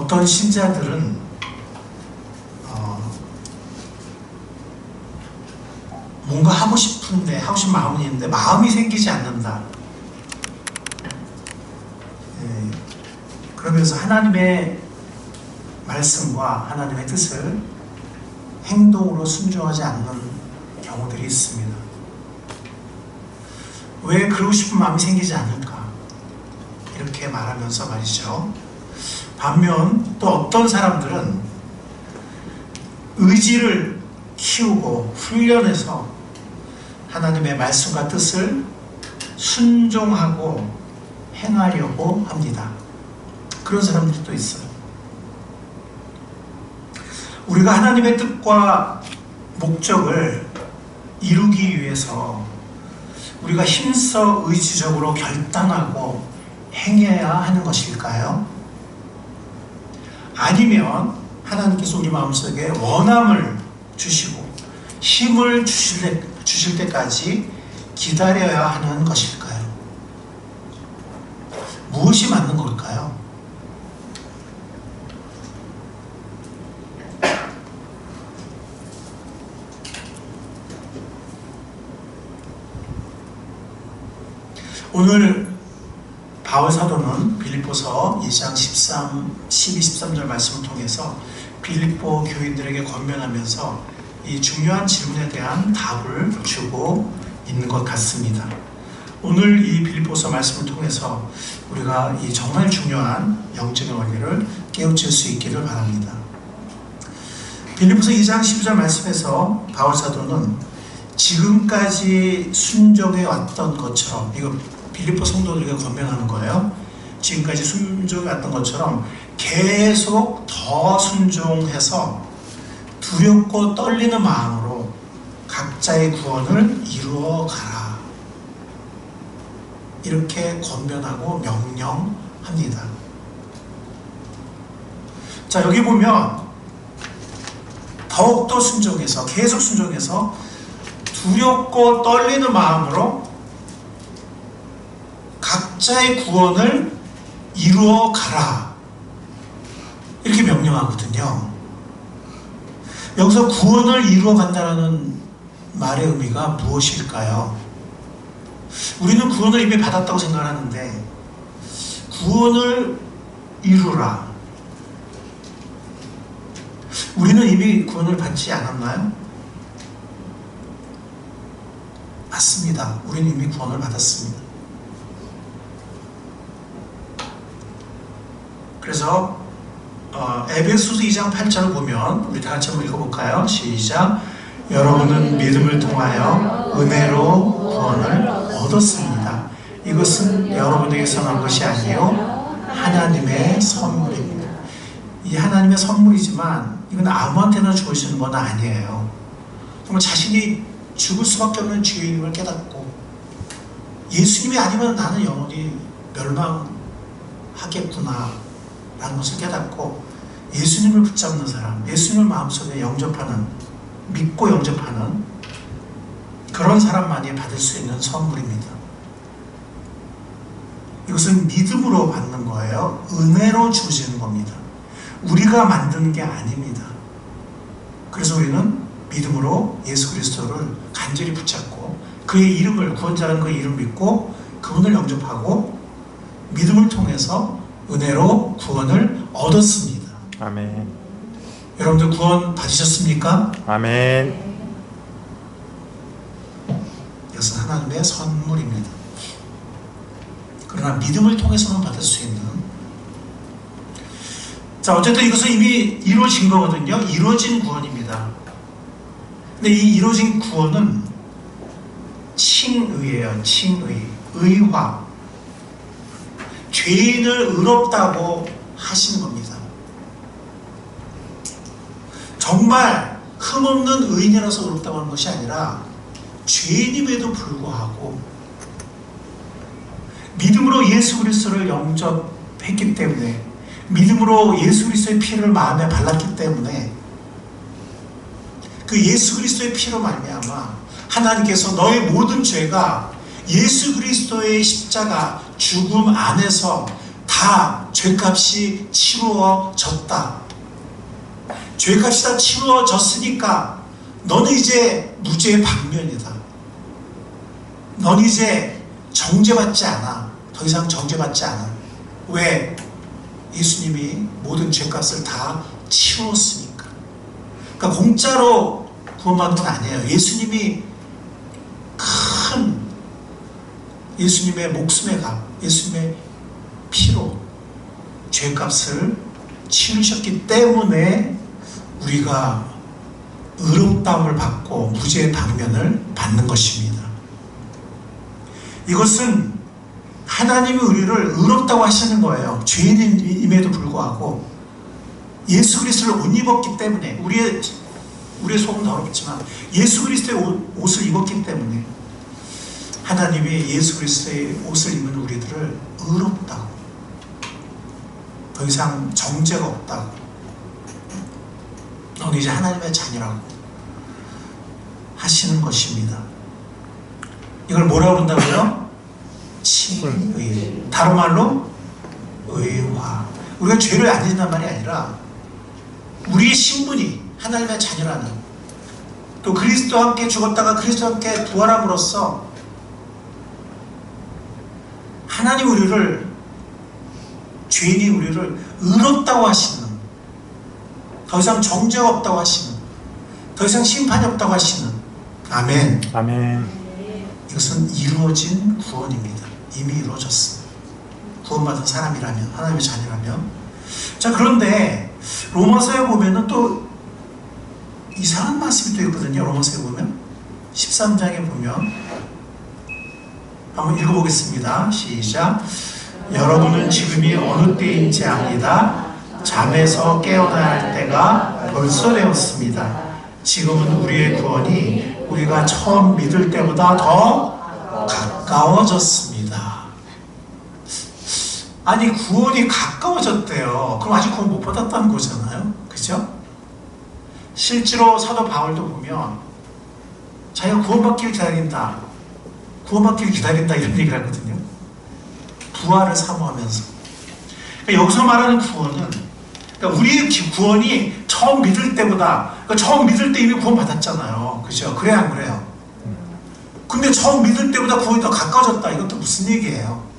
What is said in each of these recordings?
어떤 신자들은 뭔가 하고 싶은 마음은 있는데 마음이 생기지 않는다. 그러면서 하나님의 말씀과 하나님의 뜻을 행동으로 순종하지 않는 경우들이 있습니다. 왜 그러고 싶은 마음이 생기지 않을까? 이렇게 말하면서 말이죠. 반면 또 어떤 사람들은 의지를 키우고 훈련해서 하나님의 말씀과 뜻을 순종하고 행하려고 합니다. 그런 사람들이 또 있어요. 우리가 하나님의 뜻과 목적을 이루기 위해서 우리가 힘써 의지적으로 결단하고 행해야 하는 것일까요? 아니면 하나님께서 우리 마음속에 원함을 주시고 힘을 주실 때까지 기다려야 하는 것일까요? 무엇이 맞는 걸까요? 오늘 바울 사도는 빌립보서 2장 12, 13절 말씀을 통해서 빌립보 교인들에게 권면하면서 이 중요한 질문에 대한 답을 주고 있는 것 같습니다. 오늘 이 빌립보서 말씀을 통해서 우리가 이 정말 중요한 영적인 원리를 깨우칠 수 있기를 바랍니다. 빌립보서 2장 12절 말씀에서 바울 사도는 지금까지 순종해 왔던 것처럼, 이거 빌립보 성도들에게 권면하는 거예요. 지금까지 순종해 왔던 것처럼 계속 더 순종해서 두렵고 떨리는 마음으로 각자의 구원을 이루어 가라. 이렇게 권면하고 명령합니다. 자, 여기 보면 더욱더 순종해서, 계속 순종해서 두렵고 떨리는 마음으로 각자의 구원을 이루어 가라. 이렇게 명령하거든요. 여기서 구원을 이루어 간다는 말의 의미가 무엇일까요? 우리는 구원을 이미 받았다고 생각하는데 구원을 이루라. 우리는 이미 구원을 받지 않았나요? 맞습니다. 우리는 이미 구원을 받았습니다. 그래서 에베소서 2장 8절을 보면 우리 다 같이 한번 읽어볼까요? 시작. 여러분은 믿음을 통하여 은혜로 구원을 얻었습니다. 이것은 여러분에게서 난 것이 아니요 하나님의 선물입니다. 이 하나님의 선물이지만 이건 아무한테나 주어지는 건 아니에요. 정말 자신이 죽을 수밖에 없는 죄인임을 깨닫고 예수님이 아니면 나는 영원히 멸망하겠구나 라는 것을 깨닫고 예수님을 붙잡는 사람, 예수님을 마음속에 영접하는, 믿고 영접하는 그런 사람만이 받을 수 있는 선물입니다. 이것은 믿음으로 받는 거예요. 은혜로 주어지는 겁니다. 우리가 만드는 게 아닙니다. 그래서 우리는 믿음으로 예수 그리스도를 간절히 붙잡고 그의 이름을, 구원자라는 그의 이름을 믿고 그분을 영접하고 믿음을 통해서 은혜로 구원을 얻었습니다. 아멘. 여러분들 구원 받으셨습니까? 아멘. 이것은 하나님의 선물입니다. 그러나 믿음을 통해서만 받을 수 있는, 자, 어쨌든 이것은 이미 이루어진 거거든요. 이루어진 구원입니다. 근데 이 이루어진 구원은 칭의예요. 칭의, 의화. 죄인을 의롭다고 하시는 겁니다. 정말 흠없는 의인이라서 의롭다고 하는 것이 아니라 죄인임에도 불구하고 믿음으로 예수 그리스도를 영접했기 때문에, 믿음으로 예수 그리스도의 피를 마음에 발랐기 때문에 그 예수 그리스도의 피로 말미암아 하나님께서 너의 모든 죄가 예수 그리스도의 십자가 죽음 안에서 다 죄값이 치루어졌다. 죄값이 다 치루어졌으니까 너는 이제 무죄의 방면이다. 너는 이제 정죄받지 않아. 더 이상 정죄받지 않아. 왜? 예수님이 모든 죄값을 다 치루었으니까. 그러니까 공짜로 구원받은 건 아니에요. 예수님이 큰 예수님의 목숨의 값, 예수님의 피로 죄값을 치르셨기 때문에 우리가 의롭다움을 받고 무죄의 방면을 받는 것입니다. 이것은 하나님이 우리를 의롭다고 하시는 거예요. 죄인임에도 불구하고 예수 그리스도를 옷 입었기 때문에 우리의 속은 더럽지만 예수 그리스도의 옷을 입었기 때문에 하나님이 예수 그리스도의 옷을 입은 우리들을 의롭다고, 더 이상 정죄가 없다고, 너는 이제 하나님의 자녀라고 하시는 것입니다. 이걸 뭐라고 그런다고요? 칭의. 다른 말로 의화. 우리가 죄를 안 짓는단 말이 아니라 우리의 신분이 하나님의 자녀라는, 또 그리스도와 함께 죽었다가 그리스도와 함께 부활함으로써 하나님 우리를, 죄인이 우리를 의롭다고 하시는, 더 이상 정죄가 없다고 하시는, 더 이상 심판이 없다고 하시는. 아멘. 아멘. 이것은 이루어진 구원입니다. 이미 이루어졌습니다. 구원받은 사람이라면, 하나님의 자녀라면. 자, 그런데 로마서에 보면은 또 이상한 말씀이 또 있거든요. 로마서에 보면 13장에 보면 한번 읽어보겠습니다. 시작. 여러분은 지금이 어느 때인지 압니다. 잠에서 깨어나야 할 때가 벌써 되었습니다. 지금은 우리의 구원이 우리가 처음 믿을 때보다 더 가까워졌습니다. 아니, 구원이 가까워졌대요. 그럼 아직 구원 못 받았다는 거잖아요. 그죠? 실제로 사도 바울도 보면 자기가 구원받기를 기다린다, 구원받기를 기다린다, 이런 얘기를 하거든요. 부활을 사모하면서. 그러니까 여기서 말하는 구원은, 그러니까 우리의 구원이 처음 믿을 때보다, 그러니까 처음 믿을 때 이미 구원 받았잖아요. 그죠? 그래요, 안 그래요? 근데 처음 믿을 때보다 구원이 더 가까워졌다. 이것도 무슨 얘기예요?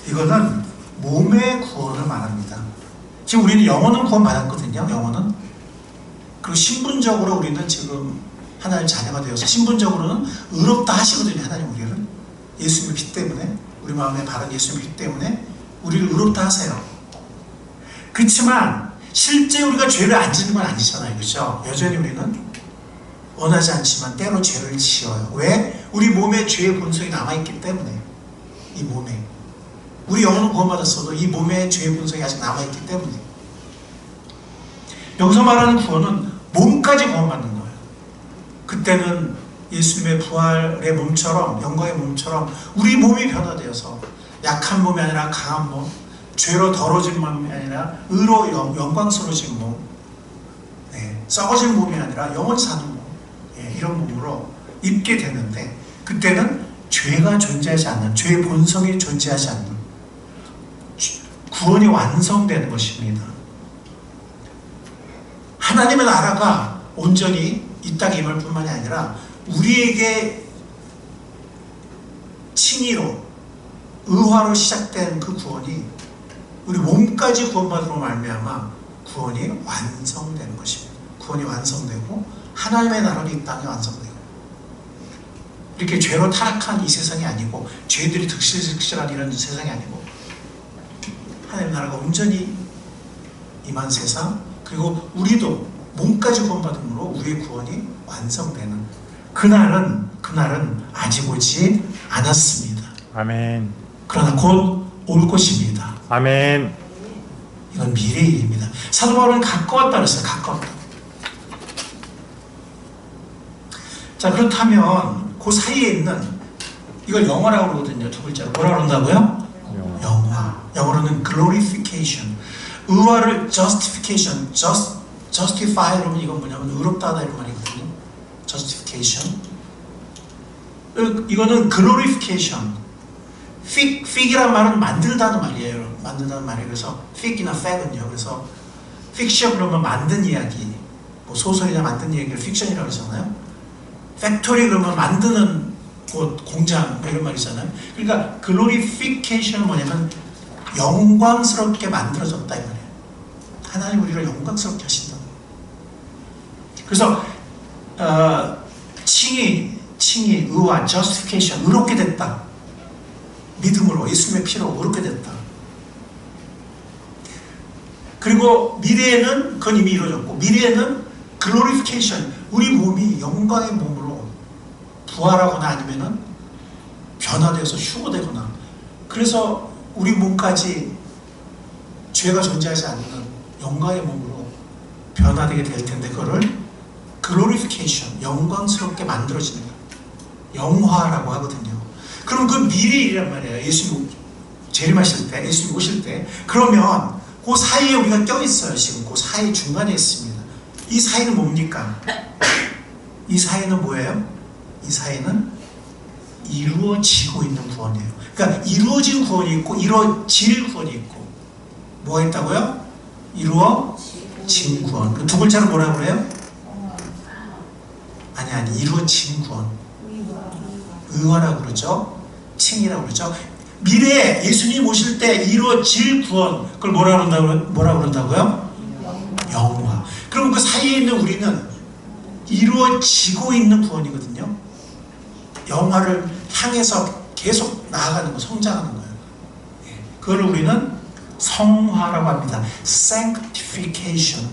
이거는 몸의 구원을 말합니다. 지금 우리는 영혼은 구원 받았거든요. 영혼은. 그리고 신분적으로 우리는 지금 하나님의 자녀가 되어서 신분적으로는 의롭다 하시거든요. 하나님 우리를. 예수님의 피 때문에, 우리 마음에 바른 예수님의 피 때문에 우리를 의롭다 하세요. 그렇지만 실제 우리가 죄를 안 짓는 건 아니잖아요. 그렇죠? 여전히 우리는 원하지 않지만 때로 죄를 지어요. 왜? 우리 몸에 죄의 본성이 남아있기 때문에. 이 몸에. 우리 영혼은 구원받았어도 이 몸에 죄의 본성이 아직 남아있기 때문에. 여기서 말하는 구원은 몸까지 구원받는 거예요. 그때는 예수님의 부활의 몸처럼, 영광의 몸처럼 우리 몸이 변화되어서 약한 몸이 아니라 강한 몸, 죄로 더러진 몸이 아니라 의로 영광스러워진 몸, 썩어진 몸이 아니라 영원히 사는 몸, 이런 몸으로 입게 되는데, 그때는 죄가 존재하지 않는, 죄의 본성이 존재하지 않는 구원이 완성되는 것입니다. 하나님의 나라가 온전히 이 땅에 임할 뿐만이 아니라 우리에게 칭의로, 의화로 시작된 그 구원이 우리 몸까지 구원받으로 말미암아 구원이 완성되는 것입니다. 구원이 완성되고 하나님의 나라가 이 땅에 완성되고, 이렇게 죄로 타락한 이 세상이 아니고, 죄들이 득실득실한 이런 세상이 아니고, 하나님의 나라가 온전히 임한 세상, 그리고 우리도 몸까지 구원받음으로 우리의 구원이 완성되는 그날은 아직 오지 않았습니다. 아멘. 그러나 곧 올 것입니다. 아멘. 이건 미래의 일입니다. 사도 바울은 가까웠다 그랬어요. 가까웠다. 자, 그렇다면 그 사이에 있는, 이걸 영화라고 그러거든요. 두 글자로 뭐라고 그런다고요? 영화. 영어로는 glorification. 의화를 justification, justify 그러면 이건 뭐냐면 의롭다 하다 이런 말이거든요. justification. 이거는 glorification, 픽이란 말은 만들다는 말이에요. 만들다는 말이에요. 그래서 픽이나 팩은요. 그래서 픽션 그러면 만든 이야기, 뭐 소설이나 만든 이야기를 픽션이라고 그러잖아요. 팩토리 그러면 만드는 곳, 공장 뭐 이런 말이잖아요. 그러니까 글로리피케이션은 뭐냐면 영광스럽게 만들어졌다 이 말이에요. 하나님 우리를 영광스럽게 하신다. 그래서 칭의, 의와 justification, 의롭게 됐다. 믿음으로, 예수님의 피로 의롭게 됐다. 그리고 미래에는 그건 이미 이루어졌고, 미래에는 glorification, 우리 몸이 영광의 몸으로 부활하거나 아니면은 변화되어서 휴거되거나, 그래서 우리 몸까지 죄가 존재하지 않는 영광의 몸으로 변화되게 될 텐데, 그거를 glorification, 영광스럽게 만들어지는 거예요. 영화라고 하거든요. 그럼 그 미래이란 말이에요. 예수님 재림하실 때, 예수님 오실 때. 그러면 그 사이에 우리가 껴있어요. 지금 그 사이 중간에 있습니다. 이 사이는 뭡니까? 이 사이는 뭐예요? 이 사이는 이루어지고 있는 구원이에요. 그러니까 이루어진 구원이 있고 이루어질 구원이 있고, 뭐가 있다고요? 이루어진 구원. 그 두 글자를 뭐라고 그래요? 아니 이루어진 구원. 의화라고 그러죠. 칭이라고 그러죠. 미래에 예수님 오실 때 이루어질 구원, 그걸 뭐라고 그런다고요? 영화. 그럼 그 사이에 있는 우리는 이루어지고 있는 구원이거든요. 영화를 향해서 계속 나아가는 거, 성장하는 거예요. 그걸 우리는 성화라고 합니다. sanctification.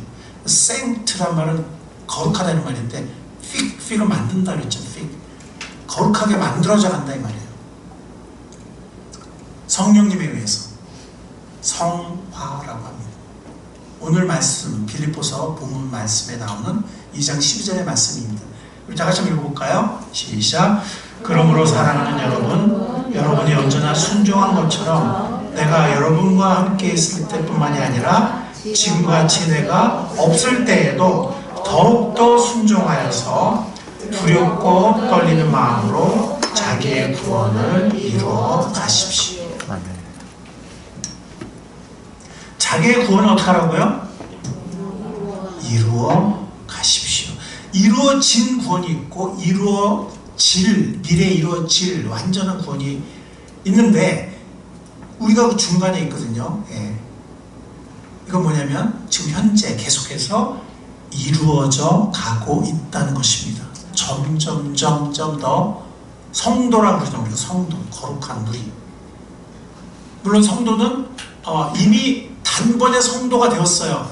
sanct란 말은 거룩하다는 말인데, 픽을 만든다 그랬죠. 거룩하게 만들어져 간다 이 말이에요. 성령님에 의해서 성화라고 합니다. 오늘 말씀 빌립보서 본문 말씀에 나오는 2장 12절의 말씀입니다. 우리 다 같이 한번 읽어볼까요? 시작. 그러므로 사랑하는 여러분, 여러분이 언제나 순종한 것처럼 내가 여러분과 함께 있을 때뿐만이 아니라 지금같이 내가 없을 때에도 더욱더 순종하여서 두렵고 떨리는 마음으로 자기의 구원을 이루어 가십시오. 자기의 구원을 어떻게 하라고요? 이루어 가십시오. 이루어진 구원이 있고 미래에 이루어질 완전한 구원이 있는데, 우리가 그 중간에 있거든요. 이건 뭐냐면 지금 현재 계속해서 이루어져 가고 있다는 것입니다. 점점 더 성도라고 그러죠. 우리가 성도, 거룩한 누리. 물론 성도는 이미 단번에 성도가 되었어요.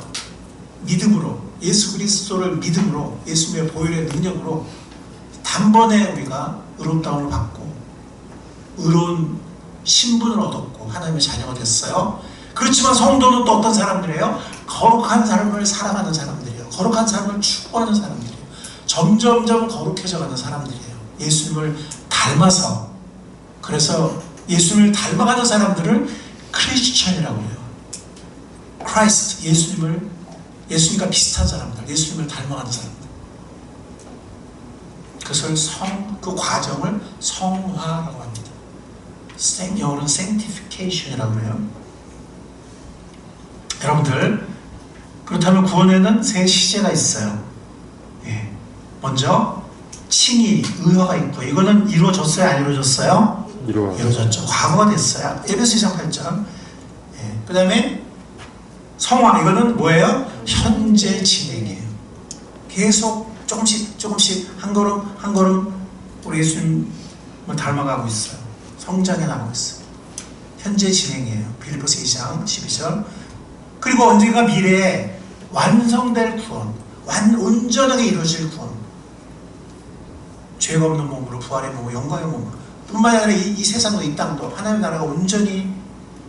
믿음으로, 예수 그리스도를 믿음으로, 예수님의 보혈의 능력으로 단번에 우리가 의롭다움을 받고 의로운 신분을 얻었고 하나님의 자녀가 됐어요. 그렇지만 성도는 또 어떤 사람들이에요? 거룩한 삶을 살아가는 사람들이에요. 거룩한 삶을 추구하는 사람들이에요. 점점점 거룩해져가는 사람들이에요. 예수님을 닮아서. 그래서 예수님을 닮아가는 사람들을 크리스천이라고 해요. 크라이스트, 예수님과 비슷한 사람들, 예수님을 닮아가는 사람들. 그것을 그 과정을 성화라고 합니다. 영어로는 sanctification이라고 해요. 여러분들, 그렇다면 구원에는 세 시제가 있어요. 먼저 칭의, 의화가 있고, 이거는 이루어졌어요? 안 이루어졌어요? 이루어졌죠. 과거가 됐어요. 에베소 2장 8절. 그 다음에 성화, 이거는 뭐예요? 현재 진행이에요. 계속 조금씩 한 걸음 우리 예수님을 닮아가고 있어요. 성장해 나가고 있어요. 현재 진행이에요. 빌립보서 2장 12절. 그리고 언젠가 미래에 완성될 구원, 온전하게 이루어질 구원, 죄가 없는 몸으로, 부활의 몸으로, 영광의 몸으로, 뿐만 아니라 이 세상도 이 땅도 하나님의 나라가 온전히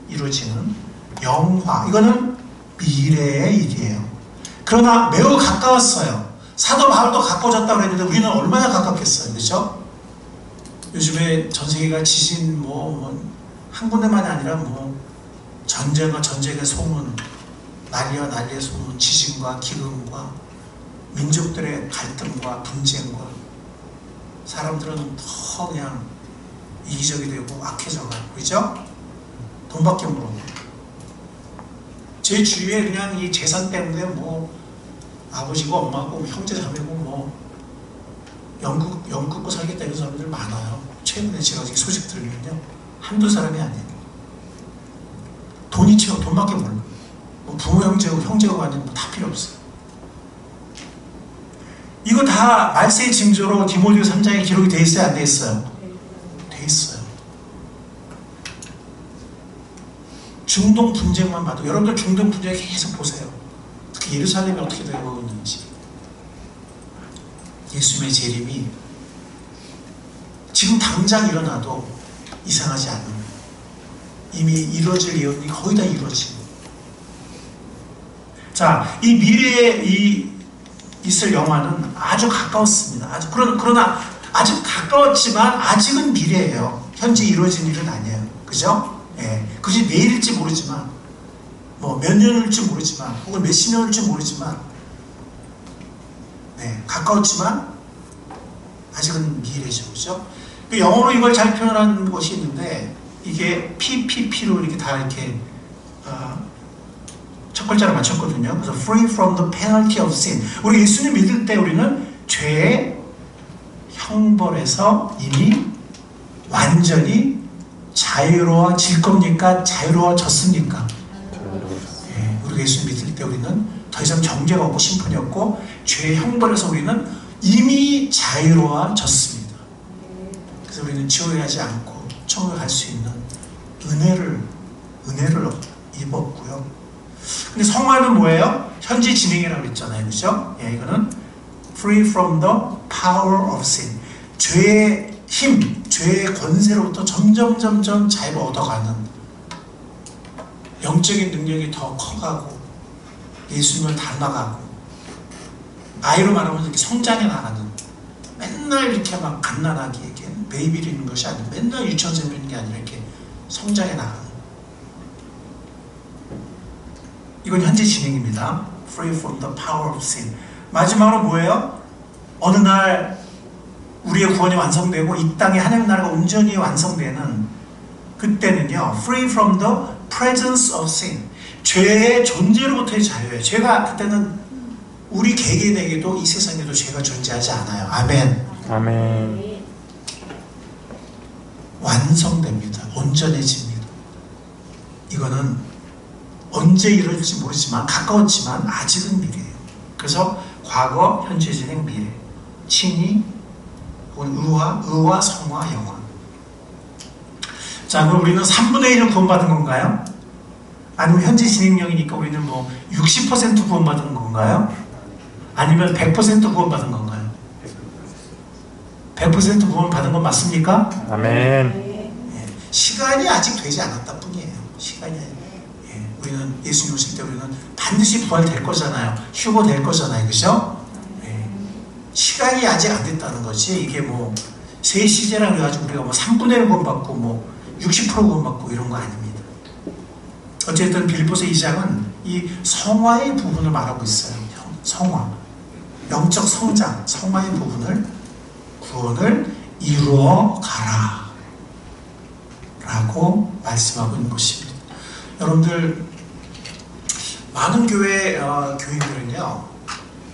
이루어지는 영화, 이거는 미래의 일이에요. 그러나 매우 가까웠어요. 사도 바울도 가까워졌다고 그랬는데 우리는 얼마나 가깝겠어요, 그렇죠? 요즘에 전 세계가 지진 한 군데만이 아니라 전쟁의 소문, 난리의 소문, 지진과 기근과 민족들의 갈등과 분쟁과, 사람들은 더 그냥 이기적이 되고 악해져가고 그죠? 돈밖에 모르고. 제 주위에 그냥 이 재산 때문에 뭐 아버지고 엄마고 형제 자매고 뭐 영국고 살겠다 이런 사람들 많아요. 최근에 제가 소식 들으면요, 한두 사람이 아니에요. 돈이 채워, 돈밖에 몰라. 뭐 부모 형제고 아니면 뭐 다 필요 없어요. 이거 다 말세의 징조로 디모데후 3장에 기록이 돼 있어요, 안 돼 있어요? 돼 있어요. 중동 분쟁만 봐도, 여러분들 중동 분쟁 계속 보세요. 특히 예루살렘이 어떻게 되고 있는지. 예수님의 재림이 지금 당장 일어나도 이상하지 않은, 이미 이루어질 예언이 거의 다 이루어진. 자, 이 미래에 있을 영화는 아주 가까웠습니다. 그러나 아주 가까웠지만 아직은 미래예요. 현재 이루어진 일은 아니에요. 그죠? 예. 그것이 내일일지 모르지만, 뭐 몇 년일지 모르지만, 혹은 몇십 년일지 모르지만, 네, 가까웠지만 아직은 미래죠. 그죠? 영어로 이걸 잘 표현한 것이 있는데, 이게 PPP로 이렇게 다 이렇게 첫 글자를 맞췄거든요. 그래서 free from the penalty of sin. 우리 예수님 믿을 때 우리는 죄의 형벌에서 이미 완전히 자유로워질 겁니까? 자유로워졌습니까? 네, 우리 예수님 믿을 때 우리는 더 이상 정죄가 없고 심판이 없고 죄의 형벌에서 우리는 이미 자유로워졌습니다. 그래서 우리는 지옥에 가지 않고 천국에 갈 수 있는 은혜를 입었고요. 근데 성화는 뭐예요? 현재 진행이라고 했잖아요. 그죠? 예, 이거는 free from the power of sin. 죄의 힘, 죄의 권세로부터 점점 자유를 얻어가는, 영적인 능력이 더 커가고 예수님을 닮아가고, 아이로 말하면 이렇게 성장해 나가는, 맨날 이렇게 막 갓난아기 이렇게 베이비를 있는 것이 아니고 맨날 유치원생을 있는 게 아니라 이렇게 성장해 나가는, 이건 현재 진행입니다. Free from the power of sin. 마지막으로 뭐예요? 어느 날 우리의 구원이 완성되고 이 땅에 하나님 나라가 온전히 완성되는 그때는요, Free from the presence of sin. 죄의 존재로부터의 자유예요. 죄가 그때는 우리 개개인에게도 이 세상에도 죄가 존재하지 않아요. 아멘. 아멘. 완성됩니다. 온전해집니다. 이거는 언제 이룰지 모르지만 가까웠지만 아직은 미래예요. 그래서 과거, 현재, 진행, 미래. 칭의, 혹은 의와 성화, 영화. 자, 그럼 우리는 3분의 1을 구원받은 건가요? 아니면 현재 진행형이니까 우리는 뭐 60% 구원받은 건가요? 아니면 100% 구원받은 건가요? 100% 구원받은 건 맞습니까? 아멘. 예, 시간이 아직 되지 않았다 뿐이에요. 시간이. 우리는 예수님 오실 때 우리는 반드시 부활될 거잖아요. 휴거될 거잖아요. 그죠? 네. 시간이 아직 안 됐다는 거지. 이게 뭐 새 시제라 그래가지고 우리가 뭐 3분의 1 구원받고 뭐 60% 구원받고 이런 거 아닙니다. 어쨌든 빌립보서 2장은 이 성화의 부분을 말하고 있어요. 성화, 영적 성장, 성화의 부분을, 구원을 이루어 가라 라고 말씀하고 있는 것입니다. 여러분들, 많은 교인들은요,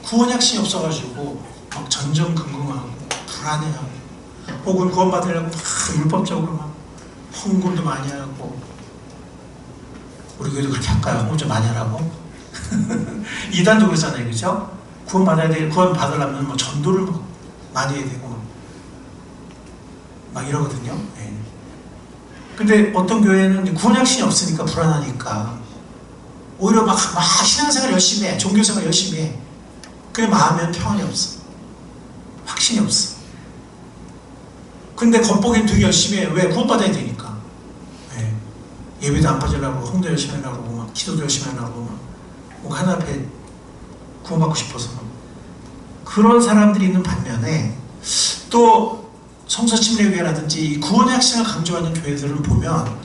구원 확신이 없어가지고 막 전전긍긍하고 불안해하고, 혹은 구원받으려고 막 율법적으로 막 헌금도 많이 하고, 우리 교회도 그렇게 할까요? 헌금 좀 많이 하라고? 이단도 그러잖아요. 그죠? 구원받으려면 뭐 전도를 많이 해야 되고 막 이러거든요. 네. 근데 어떤 교회는 구원 확신이 없으니까 불안하니까 오히려 막 신앙생활 열심히 해, 종교생활 열심히 해. 근데 마음에는 평안이 없어. 확신이 없어. 근데 겉보기엔 되게 열심히 해. 왜? 구원받아야 되니까. 네. 예배도 안 빠지려고, 홍도 열심히 하려고, 막 기도도 열심히 하려고, 막 하나 앞에 구원받고 싶어서. 그런 사람들이 있는 반면에 또 성서침례교회라든지 구원의 확신을 강조하는 교회들을 보면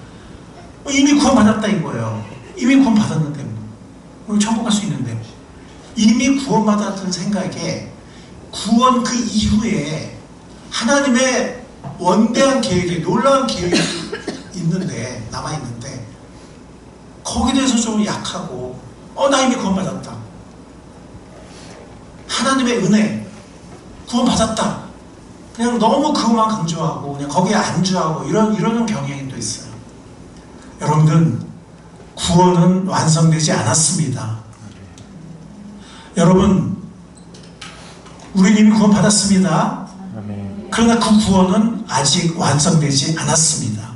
이미 구원받았다 이거예요. 이미 구원받았는데 뭐 천국 갈 수 있는데, 이미 구원받았던 생각에 구원 그 이후에 하나님의 원대한 계획이, 놀라운 계획이 있는데, 남아있는데, 거기에 대해서 좀 약하고, 나 이미 구원받았다. 하나님의 은혜, 구원받았다. 그냥 너무 그것만 강조하고, 그냥 거기에 안주하고, 이러는 경향이 또 있어요. 여러분들, 구원은 완성되지 않았습니다. 여러분, 우리 이미 구원받았습니다. 그러나 그 구원은 아직 완성되지 않았습니다.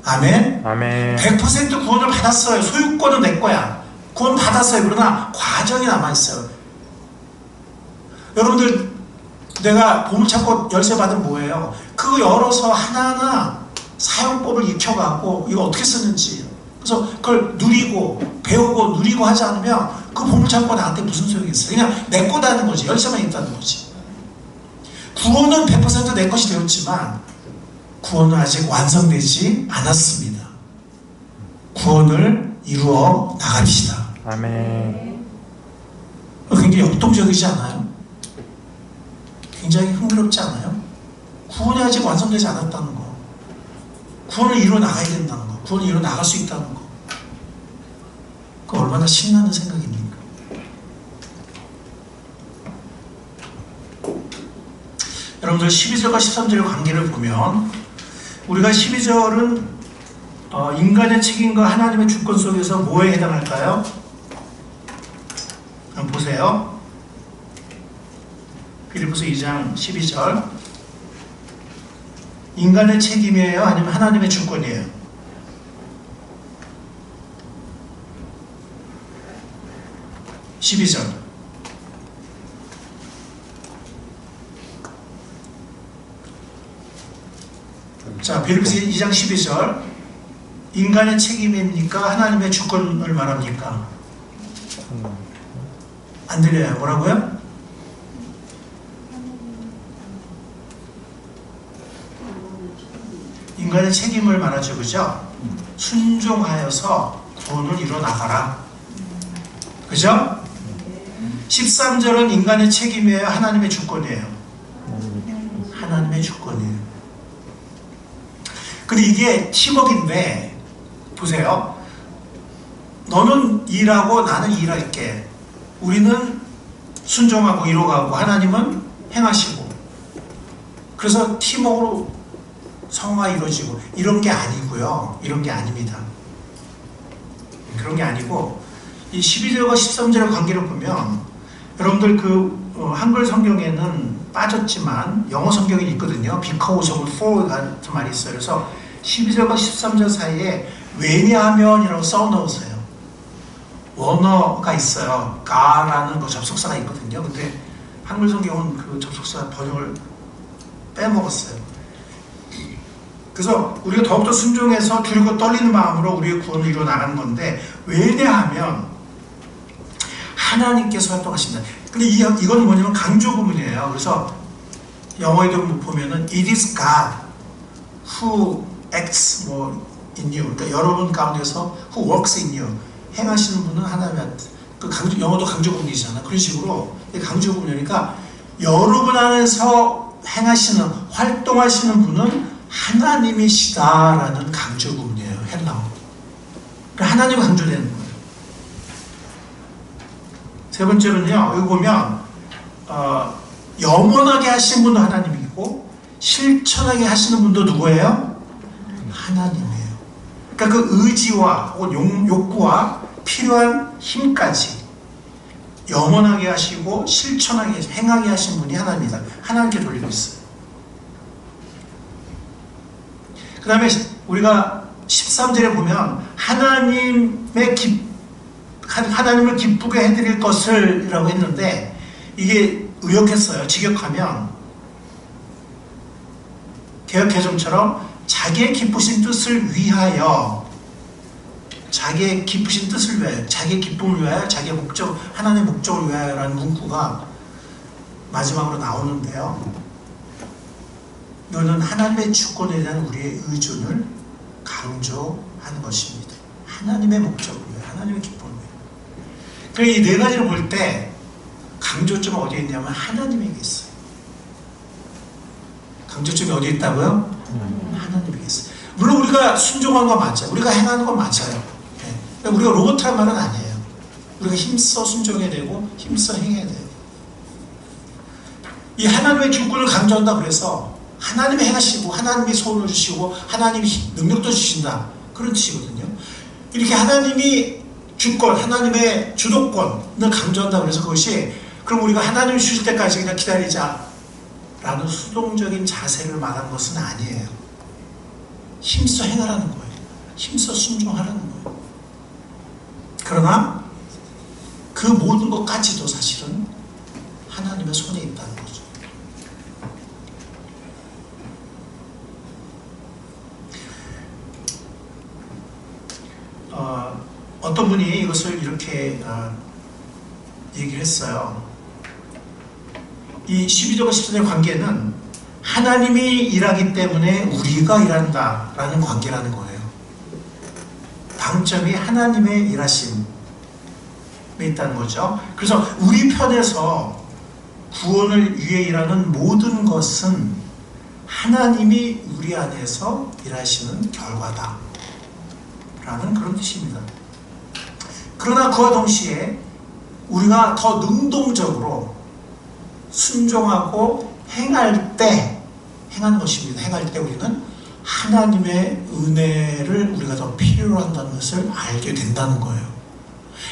아멘? 아멘. 100% 구원을 받았어요. 소유권은 내 거야. 구원 받았어요. 그러나 과정이 남아있어요. 여러분들, 내가 보물창고 열쇠 받으면 뭐예요? 그거 열어서 하나하나 사용법을 익혀갖고 이거 어떻게 쓰는지, 그래서 그걸 누리고 배우고 누리고 하지 않으면 그 보물창고가 나한테 무슨 소용이 있어요? 그냥 내 거다는 거지. 열쇠만 있다는 거지. 구원은 100% 내 것이 되었지만 구원은 아직 완성되지 않았습니다. 구원을 이루어 나갑시다. 아멘. 굉장히 역동적이지 않아요? 굉장히 흥미롭지 않아요? 구원이 아직 완성되지 않았다는 거, 구원을 이루어 나가야 된다는 거, 구원을 이루어 나갈 수 있다는 거, 그 얼마나 신나는 생각입니까? 여러분들 12절과 13절의 관계를 보면, 우리가 12절은 인간의 책임과 하나님의 주권 속에서 뭐에 해당할까요? 한번 보세요. 빌립보서 2장 12절. 인간의 책임이에요? 아니면 하나님의 주권이에요? (12절) 자, 빌립보서 2장 12절. 인간의 책임입니까? 하나님의 주권을 말합니까? 안 들려요. 뭐라고요? 인간의 책임을 말하죠. 그죠? 순종하여서 구원을 이뤄 나가라. 그죠? 13절은 인간의 책임이에요? 하나님의 주권이에요? 하나님의 주권이에요. 근데 이게 팀워크인데, 보세요. 너는 일하고 나는 일할게. 우리는 순종하고 이뤄가고 하나님은 행하시고. 그래서 팀워크로 성화가 이루어지고, 이런 게 아니고요. 이런 게 아닙니다. 그런 게 아니고, 이 12절과 13절의 관계를 보면, 여러분들 한글 성경에는 빠졌지만 영어 성경에 있거든요. because of for 같은 말이 있어요. 그래서 12절과 13절 사이에 왜냐하면이라고 써 넣으세요. 원어가 있어요. 가라는 그 접속사가 있거든요. 근데 한글 성경은 그 접속사 번역을 빼먹었어요. 그래서 우리가 더욱더 순종해서 두렵고 떨리는 마음으로 우리의 구원을 이루어 나가는 건데, 왜냐하면 하나님께서 활동하신다. 근데 이건 뭐냐면 강조 구문이에요. 그래서 영어에도 보면은 it is God who acts in you. 그러니까 여러분 가운데서 who works in you. 행하시는 분은 하나님한테. 영어도 강조 구문이잖아. 그런 식으로 강조 구문이니까 여러분 안에서 행하시는, 활동하시는 분은 하나님이시다라는 강조 구문이에요. 헬라어. 그러니까 하나님 강조되는 거예요. 세 번째로는요, 여기 보면 영원하게 하시는 분도 하나님이고 실천하게 하시는 분도 누구예요? 하나님이에요. 그러니까 그 의지와 혹은 욕구와 필요한 힘까지 영원하게 하시고 실천하게, 행하게 하신 분이 하나님이다. 하나님께 돌리고 있어요. 그 다음에 우리가 13절에 보면 하나님을 기쁘게 해드릴 것을 이라고 했는데, 이게 의역했어요. 직역하면 개역개정처럼 자기의 기쁘신 뜻을 위하여, 자기의 기쁘신 뜻을 위하여, 자기의 기쁨을 위하여, 자기의 목적, 하나님의 목적을 위하여라는 문구가 마지막으로 나오는데요. 이거는 하나님의 주권에 대한 우리의 의존을 강조하는 것입니다. 하나님의 목적을 위하여, 하나님의 기쁨을 위하여. 그러니까 이 네 가지를 볼 때 강조점은 어디에 있냐면 하나님에게 있어요. 강조점이 어디에 있다고요? 하나님에게 있어요. 물론 우리가 순종하는 거 맞아요. 우리가 행하는 거 맞아요. 네. 우리가 로봇이란 말은 아니에요. 우리가 힘써 순종해야 되고 힘써 행해야 돼요. 이 하나님의 주권을 강조한다 그래서 하나님이 행하시고 하나님이 소원을 주시고 하나님이 능력도 주신다, 그런 뜻이거든요. 이렇게 하나님이 주권, 하나님의 주도권을 강조한다 그래서 그것이 그럼 우리가 하나님이 주실 때까지 그냥 기다리자 라는 수동적인 자세를 말한 것은 아니에요. 힘써 행하라는 거예요. 힘써 순종하라는 거예요. 그러나 그 모든 것까지도 사실은 하나님의 손에 있다는 거죠. 어떤 분이 이것을 이렇게 얘기를 했어요. 이 12절과 14절의 관계는 하나님이 일하기 때문에 우리가 일한다 라는 관계라는 거예요. 방점이 하나님의 일하심에 있다는 거죠. 그래서 우리 편에서 구원을 위해 일하는 모든 것은 하나님이 우리 안에서 일하시는 결과다 라는 그런 뜻입니다. 그러나 그와 동시에 우리가 더 능동적으로 순종하고 행할 때, 행하는 것입니다. 행할 때 우리는 하나님의 은혜를 우리가 더 필요로 한다는 것을 알게 된다는 거예요.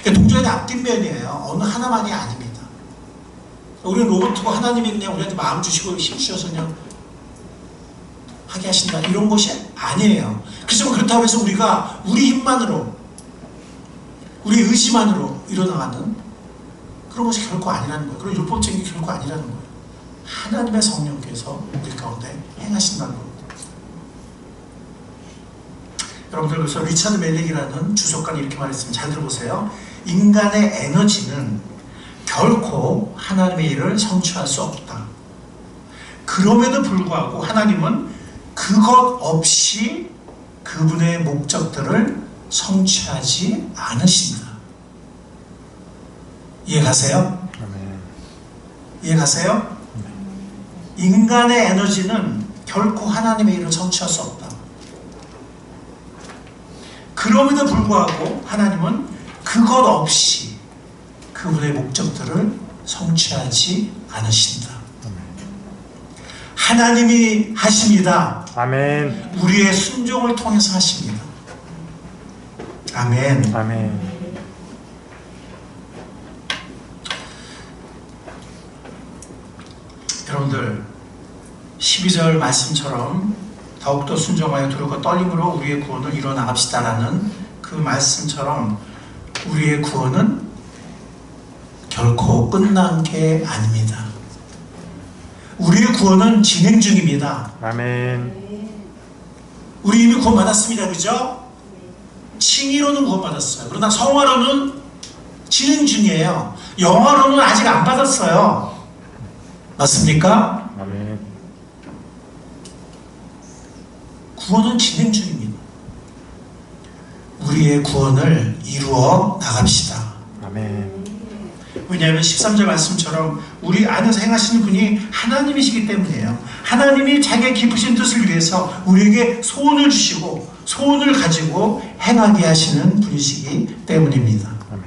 동전의 앞뒷면이에요. 어느 하나만이 아닙니다. 우리는 로봇이고 하나님이 그냥 우리한테 마음 주시고 힘 주셔서 그냥 하게 하신다, 이런 것이 아니에요. 그래서 그렇다고 해서 우리가 우리 힘만으로, 우리 의지만으로 일어나가는 그런 것이 결코 아니라는 거예요. 그런 율법적인 게 결코 아니라는 거예요. 하나님의 성령께서 우리 가운데 행하신다는 겁니다. 여러분들, 그래서 리차드 멜릭이라는 주석가는 이렇게 말했습니다. 잘 들어보세요. 인간의 에너지는 결코 하나님의 일을 성취할 수 없다. 그럼에도 불구하고 하나님은 그것 없이 그분의 목적들을 성취하지 않으신다. 이해가세요? 이해가세요? 인간의 에너지는 결코 하나님의 일을 성취할 수 없다. 그럼에도 불구하고 하나님은 그것 없이 그분의 목적들을 성취하지 않으신다. 하나님이 하십니다. 아멘. 우리의 순종을 통해서 하십니다. 아멘. 아멘. 여러분들, 12절 말씀처럼 더욱더 순종하여 두렵고 떨림으로 우리의 구원을 이루어 나갑시다라는 그 말씀처럼 우리의 구원은 결코 끝난 게 아닙니다. 우리의 구원은 진행 중입니다. 아멘. 우리 이미 구원받았습니다. 그죠? 칭의로는 구원받았어요. 그러나 성화로는 진행 중이에요. 영화로는 아직 안 받았어요. 맞습니까? 아멘. 구원은 진행 중입니다. 우리의 구원을 이루어 나갑시다. 아멘. 왜냐하면 13절 말씀처럼 우리 안에서 행하시는 분이 하나님이시기 때문이에요. 하나님이 자기의 깊으신 뜻을 위해서 우리에게 소원을 주시고 소원을 가지고 행하게 하시는 분이시기 때문입니다. 아멘.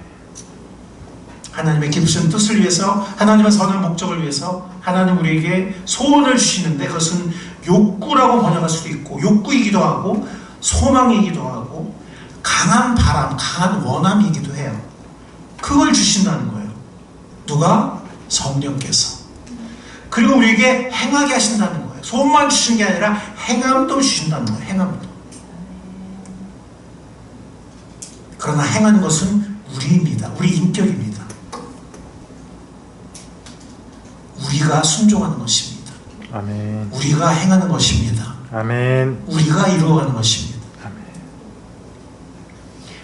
하나님의 깊으신 뜻을 위해서, 하나님의 선한 목적을 위해서 하나님 우리에게 소원을 주시는데 그것은 욕구라고 번역할 수도 있고 욕구이기도 하고 소망이기도 하고 강한 바람, 강한 원함이기도 해요. 그걸 주신다는 거예요. 누가? 성령께서. 그리고 우리에게 행하게 하신다는 거예요. 소원만 주신 게 아니라 행함도 주신다는 거예요. 행함도. 그러나 행하는 것은 우리입니다. 우리 인격입니다. 우리가 순종하는 것입니다. 아멘. 우리가 행하는 것입니다. 아멘. 우리가 이루어가는 것입니다. 아멘.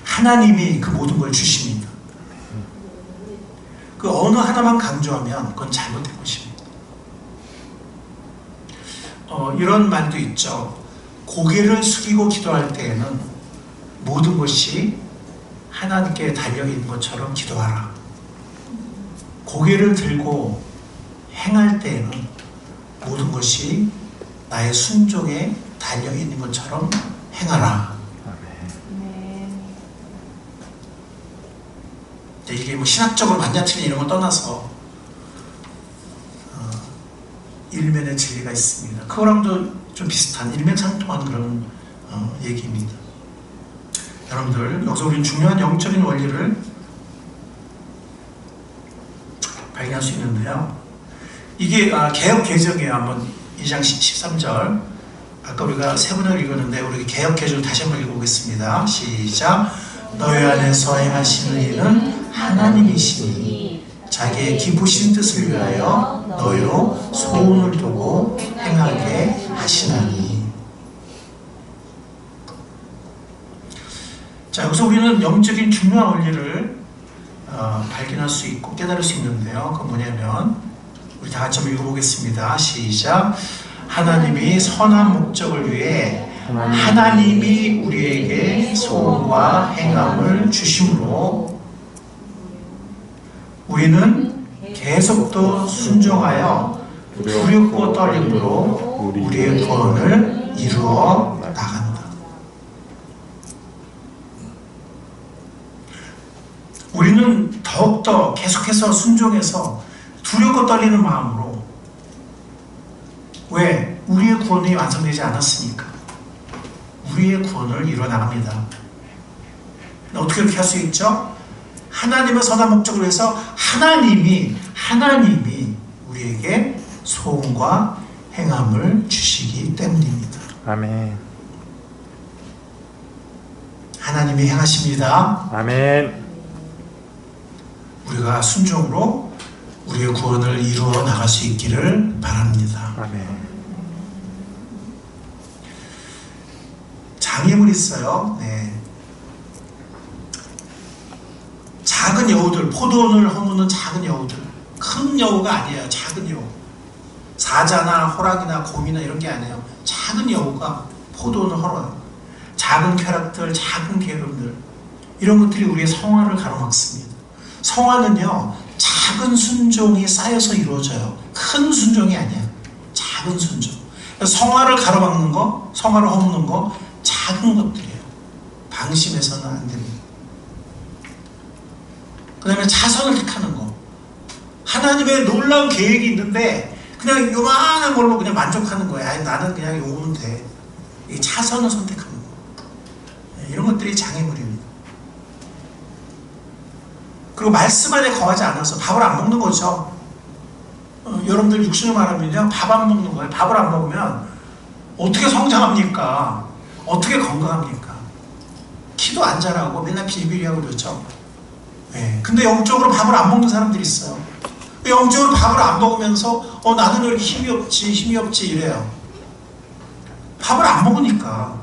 하나님이 그 모든 걸 주십니다. 그 어느 하나만 강조하면 그건 잘못된 것입니다. 이런 말도 있죠. 고개를 숙이고 기도할 때에는 모든 것이 하나님께 달려있는 것처럼 기도하라. 고개를 들고 행할 때에는 모든 것이 나의 순종에 달려있는 것처럼 행하라. 아멘. 이게 뭐 신학적으로 맞냐 틀린 이런 거 떠나서 일면의 진리가 있습니다. 그거랑도 좀 비슷한 일맥상통한 그런 얘기입니다. 여러분들 여기서 우리는 중요한 영적인 원리를 발견할 수 있는데요. 이게 개역 개정이에요. 한번 2장 13절 아까 우리가 세 번을 읽었는데 우리 개역 개정 다시 한번 읽어보겠습니다. 시작. 너희 안에서 행하시는 이는 하나님이시니 자기의 기쁘신 뜻을 위하여 너희로 소원을 두고 행하게 하시나니. 자, 여기서 우리는 영적인 중요한 원리를 발견할 수 있고 깨달을 수 있는데요. 그건 뭐냐면 우리 다 같이 한번 읽어보겠습니다. 시작. 하나님이 선한 목적을 위해 하나님이 우리에게 소원과 행함을 주심으로 우리는 계속도 순종하여 두렵고 떨림으로 우리의 구원을 이루어 나간다. 우리는 더욱더 계속해서 순종해서 두렵고 떨리는 마음으로, 왜? 우리의 구원이 완성되지 않았으니까 우리의 구원을 이루어 나갑니다. 어떻게 그렇게 할 수 있죠? 하나님의 선한 목적을 위해서 하나님이 우리에게 소원과 행함을 주시기 때문입니다. 아멘. 하나님이 행하십니다. 아멘. 우리가 순종으로 우리의 구원을 이루어 나갈 수 있기를 바랍니다. 아멘. 장애물이 있어요. 네. 작은 여우들, 포도원을 허무는 작은 여우들, 큰 여우가 아니에요. 작은 여우. 사자나 호랑이나 곰이나 이런 게 아니에요. 작은 여우가 포도원을 헐어요. 작은 쾌락들, 작은 게으름들, 이런 것들이 우리의 성화를 가로막습니다. 성화는요, 작은 순종이 쌓여서 이루어져요. 큰 순종이 아니에요. 작은 순종. 성화를 가로막는 거, 성화를 허무는 거, 작은 것들이에요. 방심해서는 안 됩니다. 그 다음에 차선을 택하는 거. 하나님의 놀라운 계획이 있는데 그냥 요만한 걸로 그냥 만족하는 거예요. 아니, 나는 그냥 요거면 돼. 이 차선을 선택하는 거. 이런 것들이 장애물입니다. 그리고 말씀 안에 거하지 않아서 밥을 안 먹는 거죠. 여러분들 육신을 말하면요, 밥 안 먹는 거예요. 밥을 안 먹으면 어떻게 성장합니까? 어떻게 건강합니까? 키도 안 자라고 맨날 비리비리하고 그러죠. 네. 근데 영적으로 밥을 안 먹는 사람들이 있어요. 영적으로 밥을 안 먹으면서 나는 왜 이렇게 힘이 없지 이래요. 밥을 안 먹으니까.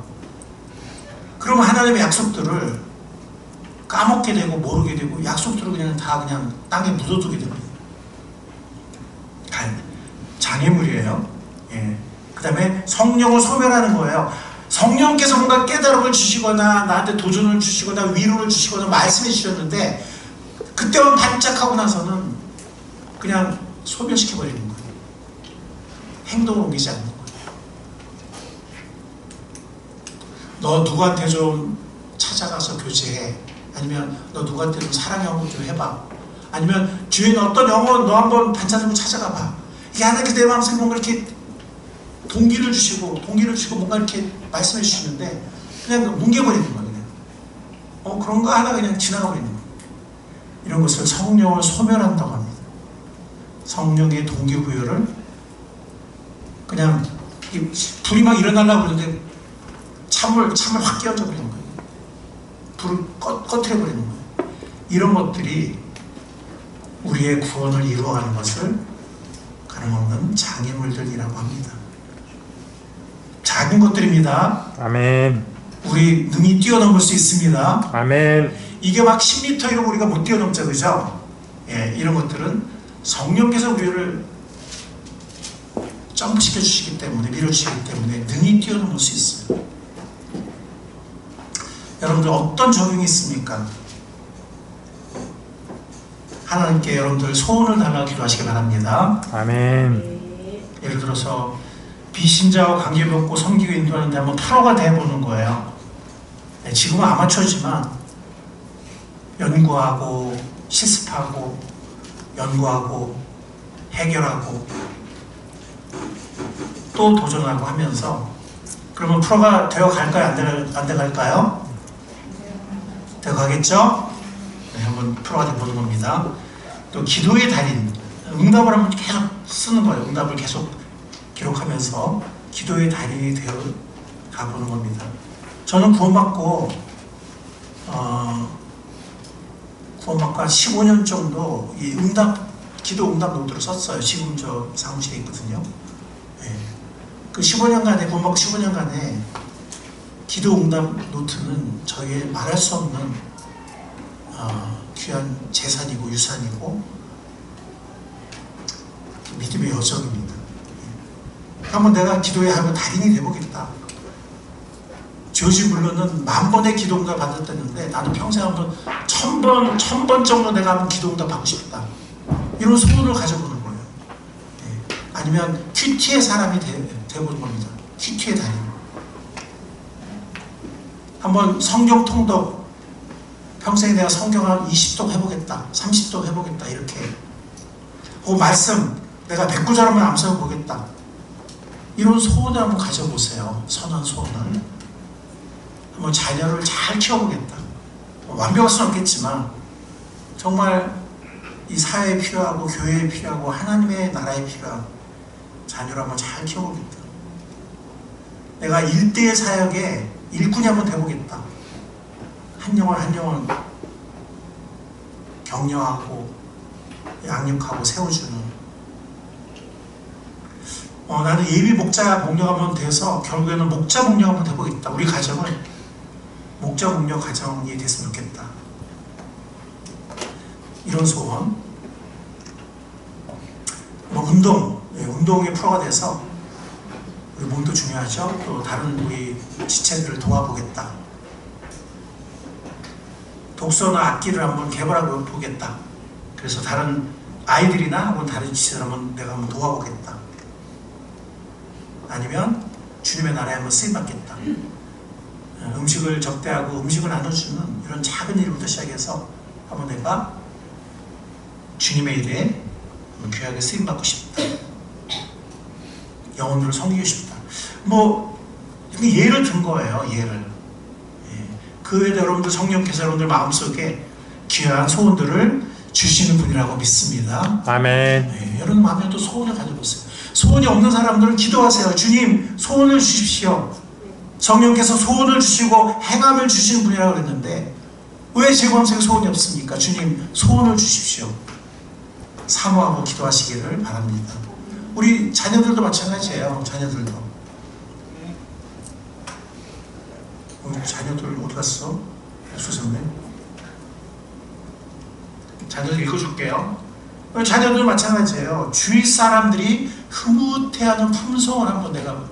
그러면 하나님의 약속들을 까먹게 되고 모르게 되고 약속들을 그냥 다 그냥 땅에 묻어두게 됩니다. 장애물이에요. 예. 그 다음에 성령을 소멸하는 거예요. 성령께서 뭔가 깨달음을 주시거나 나한테 도전을 주시거나 위로를 주시거나 말씀해 주셨는데 그때만 반짝하고 나서는 그냥 소멸시켜버리는 거예요. 행동을 옮기지 않는 거예요. 너 누구한테 좀 찾아가서 교제해. 아니면 너 누구한테 좀 사랑 영혼 좀 해봐. 아니면 주인 어떤 영혼 너 한번 반찬으로 찾아가 봐. 이게 하나님께 내 마음속에 뭔가 이렇게 동기를 주시고 뭔가 이렇게 말씀해 주시는데 그냥 뭉개버리는 거예요. 그냥. 그런가 하나 그냥 지나가 버리는 거예요. 이런 것을 성령을 소멸한다고 합니다. 성령의 동기부여를 그냥 불이 막 일어나려고 그러는데 참을 확 끼얹어 버리는 거예요. 불을 꺼트려 버리는 거예요. 이런 것들이 우리의 구원을 이루어가는 것을 가능없는 장애물들이라고 합니다. 작은 것들입니다. 아멘. 우리 능히 뛰어넘을 수 있습니다. 아멘. 이게 막 10m 이러고 우리가 못 뛰어넘죠, 그죠? 예, 이런 것들은 성령께서 우리를 점프시켜 주시기 때문에, 밀어주시기 때문에 능히 뛰어넘을 수 있어요. 여러분들 어떤 적용이 있습니까? 하나님께 여러분들 소원을 달라고 기도하시기 바랍니다. 아멘. 예를 들어서 비신자와 관계 맺고 섬기고 인도하는데 한번 프로가 돼보는 거 거예요. 네, 지금은 아마추어지만 연구하고 실습하고 연구하고 해결하고 또 도전하고 하면서, 그러면 프로가 되어 갈까요? 안 돼 갈까요? 되어 가겠죠? 네, 한번 프로가 돼 보는 겁니다. 또 기도의 달인, 응답을 한번 계속 쓰는 거예요. 응답을 계속 기록하면서 기도의 달인이 되어 가보는 겁니다. 저는 구원받고 한 15년 정도 이 기도 응답 노트를 썼어요. 지금 저 사무실에 있거든요. 네. 그 15년간에, 구원받고 15년간에 기도 응답 노트는 저희의 말할 수 없는 귀한 재산이고 유산이고 믿음의 여정입니다. 한번 내가 기도에 한번 달인이 되보겠다. 조지 물러는 1000번의 기도응답 받았다는데 나는 평생 한번 1000번 정도 내가 한번 기도응답 받고 싶다. 이런 소원을 가져보는 거예요. 네. 아니면 큐티의 사람이 되어보는 겁니다. 큐티의 달인. 한번 성경 통독, 평생에 내가 성경을 한 20독 해보겠다, 30독 해보겠다, 이렇게. 그 말씀 내가 100구절만 암송해보겠다. 이런 소원을 한번 가져보세요. 선한 소원을. 한번 자녀를 잘 키워보겠다. 완벽할 수는 없겠지만 정말 이 사회에 필요하고 교회에 필요하고 하나님의 나라에 필요한 자녀를 한번 잘 키워보겠다. 내가 일대의 사역에 일꾼이 한번 돼보겠다. 한 영혼 격려하고 양육하고 세워주는. 나는 예비 목자 목녀 한번 돼서 결국에는 목자 목녀 한번 돼보겠다. 우리 가정은 목자 목녀 가정이 됐으면 좋겠다. 이런 소원. 운동의 프로가 돼서 우리 몸도 중요하죠. 또 다른 우리 지체들을 도와보겠다. 독서나 악기를 한번 개발하고 보겠다. 그래서 다른 아이들이나 혹은 다른 지체들 한번 내가 한번 도와보겠다. 아니면 주님의 나라에 한번 쓰임받겠다. 음식을 접대하고 음식을 나눠주는 이런 작은 일부터 시작해서 한번 내가 주님의 일에 귀하게 쓰임받고 싶다. 영혼들을 섬기고 싶다. 예를 든 거예요. 예를. 그 외에도 여러분들 성령께서 여러분들 마음속에 귀한 소원들을 주시는 분이라고 믿습니다. 아멘. 여러분 마음에도 소원을 가져보세요. 소원이 없는 사람들은 기도하세요. 주님, 소원을 주십시오. 성령께서 소원을 주시고 행함을 주시는 분이라고 그랬는데 왜 제 마음속에 소원이 없습니까? 주님, 소원을 주십시오. 사모하고 기도하시기를 바랍니다. 우리 자녀들도 마찬가지예요. 자녀들도. 자녀들 어디 갔어? 수선네. 자녀들 읽어줄게요. 자녀들 마찬가지예요. 주위 사람들이 흐뭇해하는 품성을 한번 내가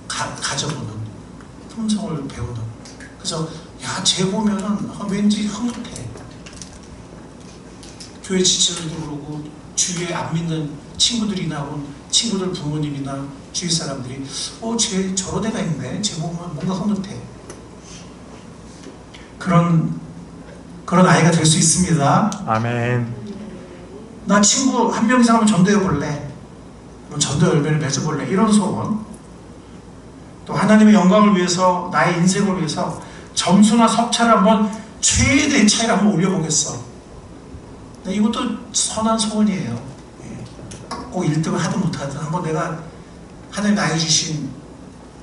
가져보는, 품성을 배우는. 그래서 쟤 보면은 왠지 흐뭇해. 교회 지체들도 그러고 주위에 안 믿는 친구들이나 혹은 친구들 부모님이나 주위 사람들이 쟤 저런 애가 있네. 쟤 보면 뭔가 흐뭇해. 그런 아이가 될 수 있습니다. 아멘. 나 친구 한 명 이상 하면 전도해 볼래. 전도 열매를 맺어볼래. 이런 소원. 또 하나님의 영광을 위해서, 나의 인생을 위해서 점수나 석차를 한번 최대의 차이를 한번 올려보겠어. 이것도 선한 소원이에요. 꼭 1등을 하든 못하든 한번 내가 하나님 나에게 주신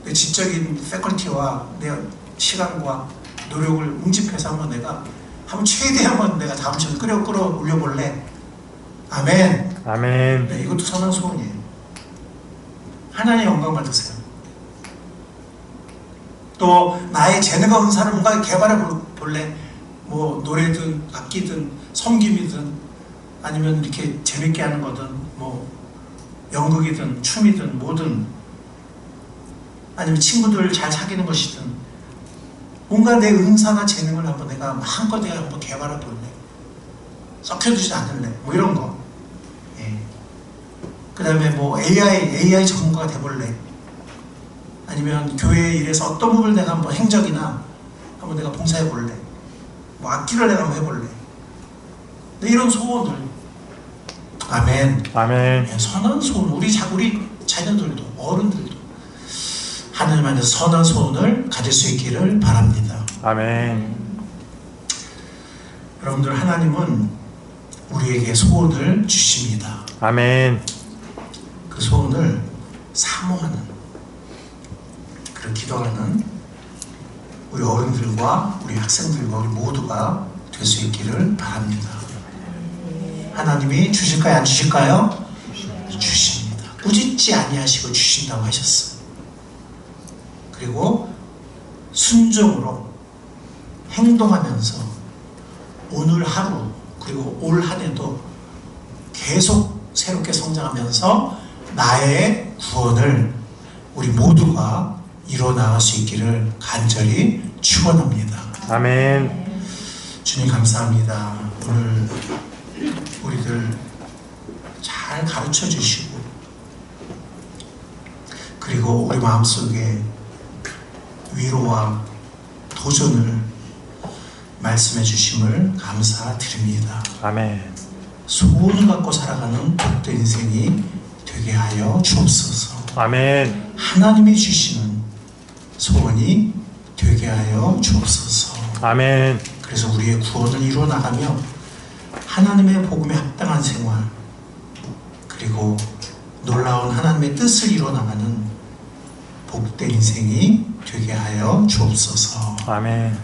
내 지적인 패컬티와 내 시간과 노력을 응집해서 한번 내가 최대 한번 내가 다음 주에 끌어올려볼래. 아멘. 아멘. 이것도 선한 소원이에요. 하나님의 영광 받으세요. 또 나의 재능과 은사를 뭔가 개발해 볼래. 노래든 악기든 섬김이든 아니면 이렇게 재밌게 하는 거든 연극이든 춤이든 뭐든 아니면 친구들을 잘 사귀는 것이든 뭔가 내 은사나 재능을 한번 내가 마음껏 내가 한번 개발해 볼래. 썩혀두지 않을래. 이런 거. 그 다음에 AI 전문가가 돼볼래. 아니면 교회 일에서 어떤 부분을 내가 한번 행적이나 한번 내가 봉사해 볼래, 뭐 악기를 내가 한번 해볼래, 네, 이런 소원을, 아멘. 아멘. 네, 선한 소원, 우리 자녀들도 어른들도 하나님 안에서 선한 소원을 가질 수 있기를 바랍니다. 아멘. 여러분들, 하나님은 우리에게 소원을 주십니다. 아멘. 그 소원을 사모하는, 그런 기도하는 우리 어른들과 우리 학생들과 우리 모두가 될 수 있기를 바랍니다. 하나님이 주실까요? 안 주실까요? 주십니다. 꾸짖지 아니하시고 주신다고 하셨어요. 그리고 순종으로 행동하면서 오늘 하루 그리고 올 한 해도 계속 새롭게 성장하면서 나의 구원을 우리 모두가 이뤄나갈 수 있기를 간절히 축원합니다. 아멘. 주님 감사합니다. 오늘 우리들 잘 가르쳐 주시고 그리고 우리 마음속에 위로와 도전을 말씀해 주심을 감사드립니다. 아멘. 소원을 갖고 살아가는 복된 인생이 되게 하여 주옵소서. 아멘. 하나님이 주시는 소원이 되게 하여 주옵소서. 아멘. 그래서 우리의 구원을 이루어 나가며 하나님의 복음에 합당한 생활, 그리고 놀라운 하나님의 뜻을 이루어 나가는 복된 인생이 되게 하여 주옵소서. 아멘.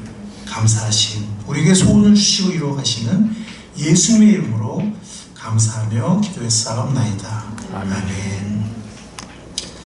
감사하신, 우리에게 소원을 주시고 이루어 가시는 예수님의 이름으로 감사하며 기도했사옵나이다. 아멘.